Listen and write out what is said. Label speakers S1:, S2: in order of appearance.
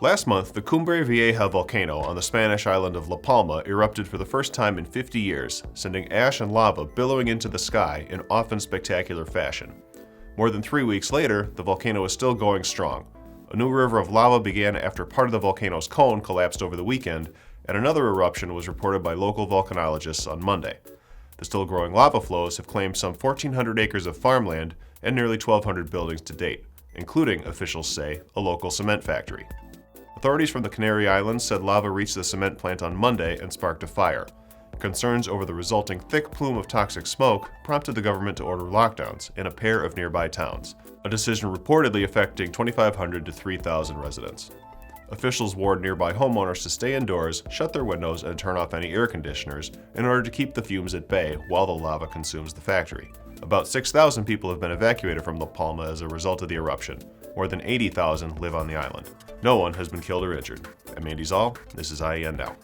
S1: Last month, the Cumbre Vieja volcano on the Spanish island of La Palma erupted for the first time in 50 years, sending ash and lava billowing into the sky in often spectacular fashion. More than 3 weeks later, the volcano is still going strong. A new river of lava began after part of the volcano's cone collapsed over the weekend, and another eruption was reported by local volcanologists on Monday. The still growing lava flows have claimed some 1,400 acres of farmland and nearly 1,200 buildings to date, including, officials say, a local cement factory. Authorities from the Canary Islands said lava reached the cement plant on Monday and sparked a fire. Concerns over the resulting thick plume of toxic smoke prompted the government to order lockdowns in a pair of nearby towns, a decision reportedly affecting 2,500 to 3,000 residents. Officials warned nearby homeowners to stay indoors, shut their windows, and turn off any air conditioners in order to keep the fumes at bay while the lava consumes the factory. About 6,000 people have been evacuated from La Palma as a result of the eruption. More than 80,000 live on the island. No one has been killed or injured. I'm Andy Zoll. This is IEN Now.